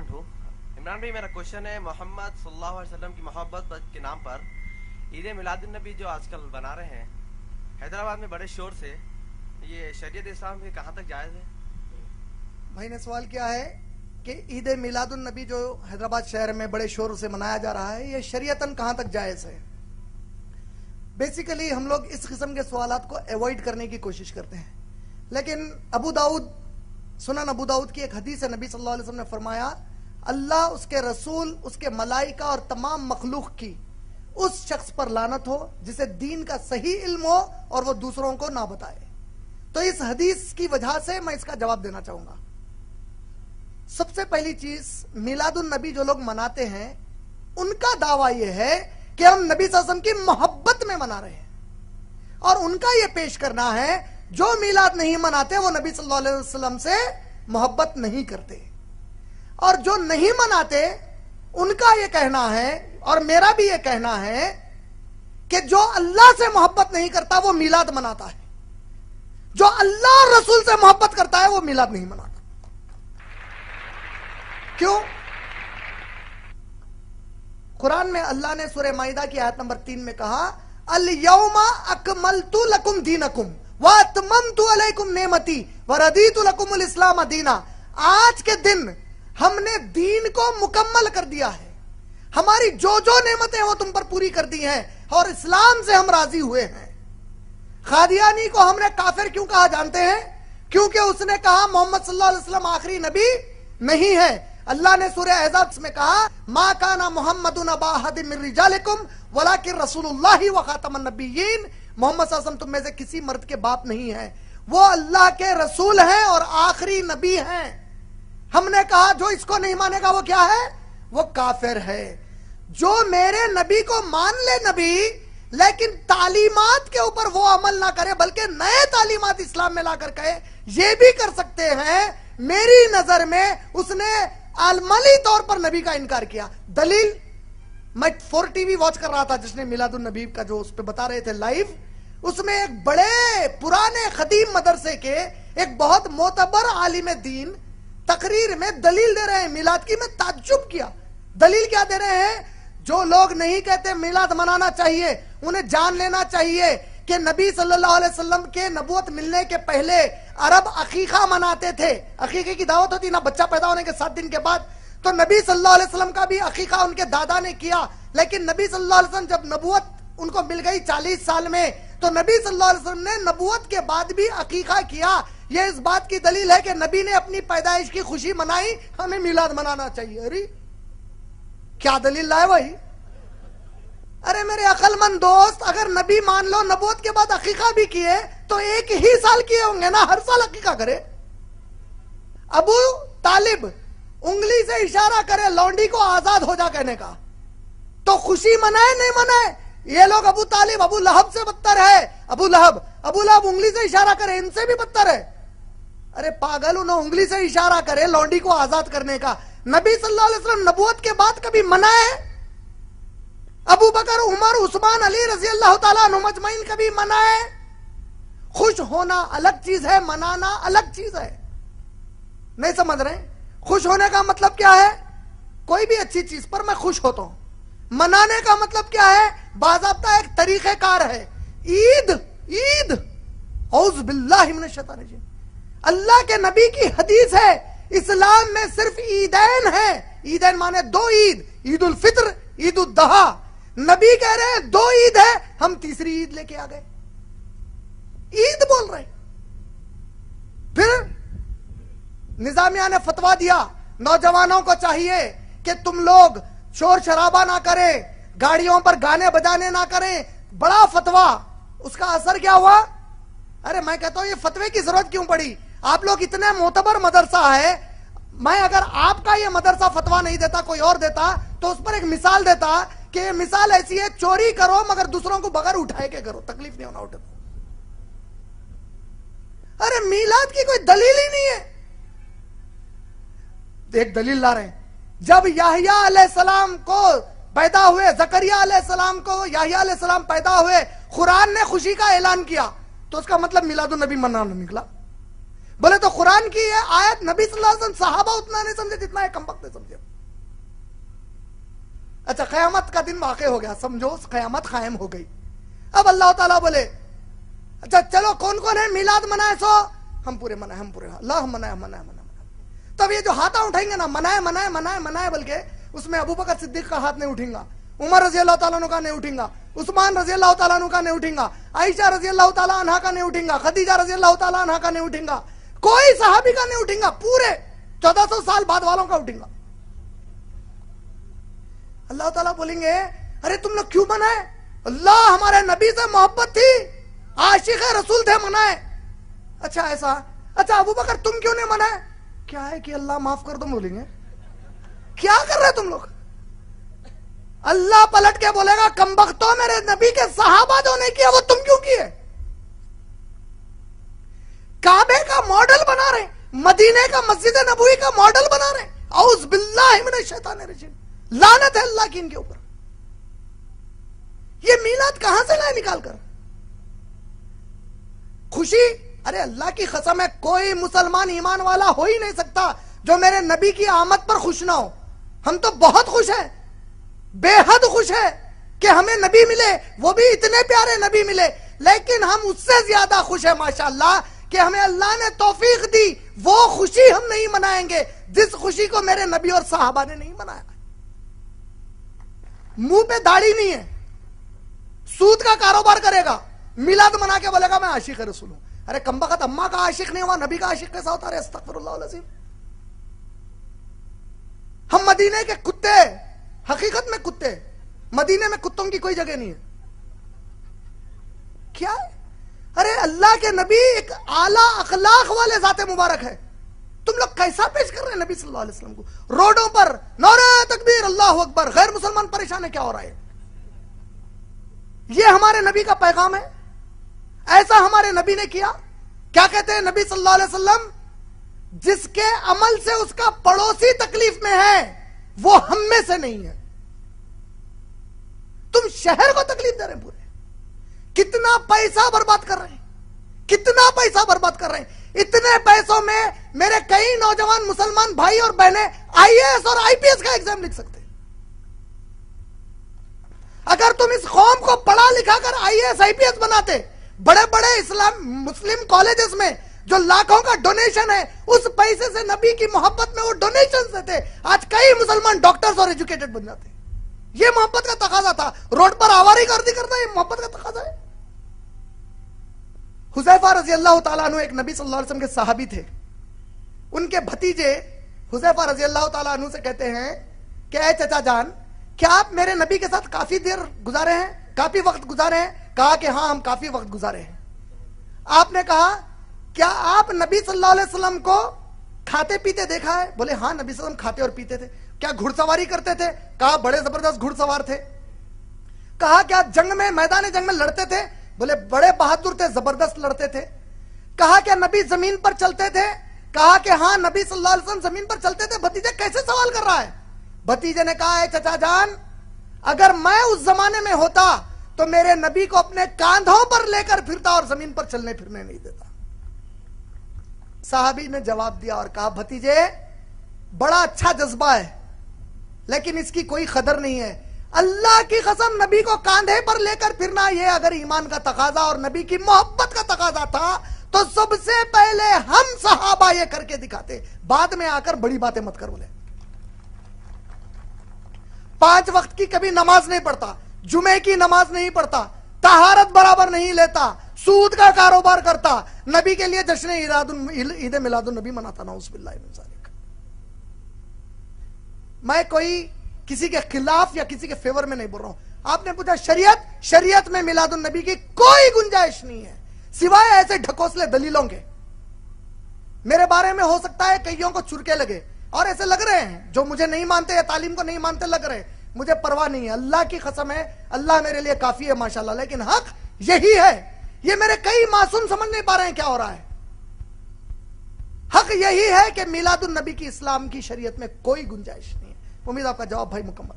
हूँ। इमरान भाई, मेरा क्वेश्चन है, मोहम्मद सल्लल्लाहु अलैहि वसल्लम की मोहब्बत के नाम पर ईद मिलादुन नबी जो आजकल बना रहे हैं हैदराबाद में बड़े शोर से, ये शरीयत इस्लाम में कहाँ तक जायज़ है? भाई ने सवाल किया है कि ईद मिलादुन नबी जो हैदराबाद शहर में बड़े शोर से मनाया जा रहा है, ये शरीयतन कहाँ तक जायज़ है। बेसिकली हम लोग इस किस्म के सवालात को अवॉइड करने की कोशिश करते हैं, लेकिन सुनन अबू दाऊद की एक हदीस है, नबी सल्लल्लाहु अलैहि वसल्लम ने फरमाया, अल्लाह, उसके रसूल, उसके मलाइका और तमाम मखलूक की उस शख्स पर लानत हो जिसे दीन का सही इल्म हो और वो दूसरों को ना बताए। तो इस हदीस की वजह से मैं इसका जवाब देना चाहूंगा। सबसे पहली चीज, मिलादुन नबी जो लोग मनाते हैं उनका दावा यह है कि हम नबी सल्लल्लाहु अलैहि वसल्लम की मोहब्बत में मना रहे हैं, और उनका यह पेश करना है जो मिलाद नहीं मनाते वो नबी सल्लल्लाहु अलैहि वसल्लम से मोहब्बत नहीं करते, और जो नहीं मनाते उनका यह कहना है और मेरा भी यह कहना है कि जो अल्लाह से मोहब्बत नहीं करता वो मिलाद मनाता है, जो अल्लाह और रसूल से मोहब्बत करता है वो मिलाद नहीं मनाता। क्यों? कुरान में अल्लाह ने सूरह माइदा की आयत नंबर 3 में कहा, अल यौमा अकमलतु लकुम दीनकुम व अतममतु अलैकुम नेमती व रदीतु लकुमुल इस्लाम दीना। आज के दिन हमने दीन को मुकम्मल कर दिया है, हमारी जो जो नेमतें वो तुम पर पूरी कर दी हैं, और इस्लाम से हम राजी हुए हैं। कादियानी को हमने काफिर क्यों कहा जानते हैं? क्योंकि उसने कहा मोहम्मद सल्लल्लाहु अलैहि वसल्लम आखिरी नबी नहीं है। अल्लाह ने सूरह अहज़ाब में कहा, मा काना मुहम्मदुन अबा अहदिन मिन रिजालिकुम वलाकिन रसूलुल्लाहि व खातमुन नबिय्यीन। मोहम्मद सल्लल्लाहु अलैहि वसल्लम तुम में से किसी मर्द के बाप नहीं है, वो अल्लाह के रसूल हैं और आखिरी नबी हैं। हमने कहा जो इसको नहीं मानेगा वो क्या है? वो काफिर है। जो मेरे नबी को मान ले नबी, लेकिन तालीमात के ऊपर वो अमल ना करे बल्कि नए तालीमात इस्लाम में लाकर कहे, ये भी कर सकते हैं। मेरी नजर में उसने अमली तौर पर नबी का इनकार किया। दलील, मैं 4 टीवी वॉच कर रहा था जिसने मिलादुन नबी का जो उस पे बता रहे थे लाइव, उसमें एक बड़े पुराने खदीम मदरसे के एक बहुत मोतबर आलिम दीन तकरीर में दलील दे रहे हैं मिलाद की। मैं ताज्जुब किया। दलील क्या दे रहे हैं? जो लोग नहीं कहते मिलाद मनाना चाहिए, उन्हें जान लेना चाहिए कि नबी सल्लल्लाहु अलैहि वसल्लम के नबूवत मिलने के पहले अरब अकीका मनाते थे। अकीके की दावत होती ना बच्चा पैदा होने के 7 दिन के बाद, तो नबी सल्लल्लाहु अलैहि वसल्लम का भी अकीका उनके दादा ने किया। लेकिन नबी सल्लल्लाहु अलैहि वसल्लम जब नबूवत उनको मिल गई 40 साल में, तो नबी सल्लल्लाहु अलैहि वसल्लम ने नबूवत के बाद भी अकीका किया। यह इस बात की दलील है कि नबी ने अपनी पैदाइश की खुशी मनाई, हमें मिलाद मनाना चाहिए। अरे क्या दलील लाए भाई? अरे मेरे अक्लमंद दोस्त, अगर नबी मान लो नबूवत के बाद अकीका भी किए तो एक ही साल किए होंगे ना, हर साल अकीका करे। अबू तालिब उंगली से इशारा करे लौंडी को आजाद हो जा कहने का, तो खुशी मनाए नहीं मनाए? ये लोग अबू तालिब अबू लहब से बदतर है। अबू लहब उंगली से इशारा करे, इनसे भी बदतर है। अरे पागल, उन्हें उंगली से इशारा करे लौंडी को आजाद करने का। नबी सल्लल्लाहु अलैहि वसल्लम नबूवत के बाद कभी मनाए? अबू बकर, उमर, उस्मान, अली रजी अल्लाह ताला अन्हुम अजमईन कभी मनाए? खुश होना अलग चीज है, मनाना अलग चीज है। नहीं समझ रहे? खुश होने का मतलब क्या है? कोई भी अच्छी चीज पर मैं खुश होता हूं। मनाने का मतलब क्या है? बाज़ाब्ता एक तरीक़ेकार है। ईद औज़ बिल्लाहि मिनश शैतानिर रजीम। अल्लाह के नबी की हदीस है, इस्लाम में सिर्फ ईदैन है। ईदैन माने 2 ईद, ईद उल फित्र, ईद उद दहा। नबी कह रहे हैं 2 ईद है, हम तीसरी ईद लेके आ गए। ईद बोल रहे। फिर निजामिया ने फतवा दिया, नौजवानों को चाहिए कि तुम लोग शोर शराबा ना करें, गाड़ियों पर गाने बजाने ना करें। बड़ा फतवा। उसका असर क्या हुआ? अरे मैं कहता हूं ये फतवे की जरूरत क्यों पड़ी? आप लोग इतने मोतबर मदरसा है, मैं अगर आपका ये मदरसा फतवा नहीं देता कोई और देता तो उस पर एक मिसाल देता कि ये मिसाल ऐसी है, चोरी करो मगर दूसरों को बगैर उठाए के करो, तकलीफ नहीं होना उठे। अरे मिलाद की कोई दलील ही नहीं है। एक दलील ला रहे हैं, जब याहिया अलैहिस्सलाम को पैदा हुए, जकरिया अलैहिस्सलाम को याहिया अलैहिस्सलाम पैदा हुए, कुरान ने खुशी का ऐलान किया, तो उसका मतलब मिलादुन नबी मनाना निकला। बोले तो कुरान की ये आयत नबी सल्लल्लाहु अलैहि वसल्लम सहाबा उतना नहीं समझे जितना है कमबख्त ने समझे। अच्छा, क़यामत का दिन वाक़े हो गया, समझो क़यामत कायम हो गई। अब अल्लाह ताला बोले अच्छा चलो कौन कौन है मिलाद मनाए, सो हम पूरे मनाए, हम पूरे अल्लाह मनाए मनाए मनाए। तब ये जो हाथा उठाएंगे ना मनाए मनाए मनाए मनाए बोल के, उसमें अबू बकर सिद्दीक का हाथ नहीं उठेगा, उमर रजी अल्लाह ताला अन्हु का नहीं उठेगा, उस्मान रजी अल्लाह ताला अन्हु का नहीं उठेगा, आयशा रजी अल्लाह ताला अन्हा का नहीं उठेगा, खदीजा रजी अल्लाह ताला अन्हा का नहीं उठेगा, कोई सहाबी का नहीं उठेगा, पूरे 1400 साल बाद वालों का उठेगा। अल्लाह ताला बोलेंगे अरे तुम लोग क्यों मनाए? अल्लाह हमारे नबी से मोहब्बत थी, आशिक रसूल थे, मनाए। अच्छा ऐसा, अच्छा अबू बकर तुम क्यों नहीं मनाए? क्या है कि अल्लाह माफ कर दो, बोलेंगे क्या कर रहे तुम लोग? अल्लाह पलट के बोलेगा कमबख्तों, मेरे नबी के सहाबा जो नहीं किया वो तुम क्यों किए? काबे का मॉडल बना रहे, मदीने का मस्जिद नबवी का मॉडल बना रहे। औज़ बिल्लाहि मिनश शैतानिर रजीम, लानत है अल्लाह की इनके ऊपर। ये मीलाद कहां से लाए निकाल कर? खुशी, अरे अल्लाह की कसम है कोई मुसलमान ईमान वाला हो ही नहीं सकता जो मेरे नबी की आमद पर खुश ना हो। हम तो बहुत खुश हैं, बेहद खुश है कि हमें नबी मिले, वो भी इतने प्यारे नबी मिले, लेकिन हम उससे ज्यादा खुश है माशाअल्लाह कि हमें अल्लाह ने तौफीक दी। वो खुशी हम नहीं मनाएंगे जिस खुशी को मेरे नबी और साहबा ने नहीं मनाया। मुंह पे दाढ़ी नहीं है, सूद का कारोबार करेगा, मिलाद मना के बोलेगा मैं आशिक रसूल हूं। अरे कमबख्त, अम्मा का आशिक नहीं हुआ, नबी का आशिक कैसा होता है? अस्तगफिरुल्लाह अज़ीम। हम मदीने के कुत्ते, हकीकत में कुत्ते, मदीने में कुत्तों की कोई जगह नहीं है। क्या है? अरे अल्लाह के नबी एक आला अखलाक वाले जाते मुबारक है, तुम लोग कैसा पेश कर रहे हैं नबी सल्लल्लाहु अलैहि वसल्लम को? रोडों पर नारे तकबीर अल्लाहु अकबर, गैर मुसलमान परेशान है, क्या हो रहा है? ये हमारे नबी का पैगाम है? ऐसा हमारे नबी ने किया? क्या कहते हैं नबी सल्लल्लाहु अलैहि वसल्लम? जिसके अमल से उसका पड़ोसी तकलीफ में है वो हम में से नहीं है। तुम शहर को तकलीफ दे रहे हैं पूरे। कितना पैसा बर्बाद कर रहे हैं, कितना पैसा बर्बाद कर रहे हैं। इतने पैसों में मेरे कई नौजवान मुसलमान भाई और बहनें आईएएस और आईपीएस का एग्जाम लिख सकते हैं। अगर तुम इस कौम को पढ़ा लिखा कर आईएएस आईपीएस बनाते, बड़े बड़े इस्लाम मुस्लिम कॉलेजेस में जो लाखों का डोनेशन है, उस पैसे से नबी की मोहब्बत में वो डोनेशन देते, आज कई मुसलमान डॉक्टर्स और एजुकेटेड बन जाते। ये मोहब्बत का तकाजा था। रोड पर आवारागर्दी करना ये मोहब्बत का तकाजा है। हुज़ैफा रज़ी अल्लाह ताला अन्हु एक नबी सल्लल्लाहु अलैहि वसल्लम के सहाबी थे। उनके भतीजे हुज़ैफा रज़ी अल्लाह ताला अन्हु से कहते हैं कि ऐ चचा जान, क्या आप मेरे नबी के साथ काफी देर गुजारे हैं, काफी वक्त गुजारे हैं? कहा कि हाँ हम काफी वक्त गुजारे हैं। आपने कहा क्या आप नबी सल्लल्लाहु अलैहि वसल्लम को खाते पीते देखा है? बोले हाँ नबी सल्लल्लाहु अलैहि वसल्लम खाते और पीते थे। क्या घुड़सवारी करते थे? कहा बड़े जबरदस्त घुड़सवार थे। कहा क्या जंग में, मैदान जंग में लड़ते थे? बोले बड़े बहादुर थे, जबरदस्त लड़ते थे। कहा क्या नबी जमीन पर चलते थे? कहा कि हाँ नबी सल्लल्लाहु अलैहि वसल्लम जमीन पर चलते थे। भतीजा कैसे सवाल कर रहा है? भतीजे ने कहा है चचा जान, अगर मैं उस जमाने में होता तो मेरे नबी को अपने कांधों पर लेकर फिरता और जमीन पर चलने फिरने नहीं देता। साहबी ने जवाब दिया और कहा भतीजे बड़ा अच्छा जज्बा है, लेकिन इसकी कोई कदर नहीं है। अल्लाह की कसम नबी को कांधे पर लेकर फिरना ये अगर ईमान का तकाजा और नबी की मोहब्बत का तकाजा था तो सबसे पहले हम सहाबा ये करके दिखाते। बाद में आकर बड़ी बातें मत कर। बोले 5 वक्त की कभी नमाज नहीं पढ़ता, जुमे की नमाज नहीं पढ़ता, तहारत बराबर नहीं लेता, सूद का कारोबार करता, नबी के लिए जश्न ईद मिलादुन नबी मनाता। नाउज़ुबिल्लाह मिन ज़ालिक। मैं कोई किसी के खिलाफ या किसी के फेवर में नहीं बोल रहा हूं। आपने पूछा शरीयत, शरीयत में मिलादुन नबी की कोई गुंजाइश नहीं है सिवाय ऐसे ढकोसले दलीलों के। मेरे बारे में हो सकता है कईयों को चुरके लगे और ऐसे लग रहे हैं जो मुझे नहीं मानते या तालीम को नहीं मानते लग रहे हैं, मुझे परवाह नहीं है। अल्लाह की कसम है, अल्लाह मेरे लिए काफी है माशाल्लाह। लेकिन हक यही है, ये मेरे कई मासूम समझ नहीं पा रहे हैं क्या हो रहा है। हक यही है कि मिलादुन नबी की इस्लाम की शरीयत में कोई गुंजाइश नहीं है। उम्मीद आपका जवाब भाई मुकम्मल।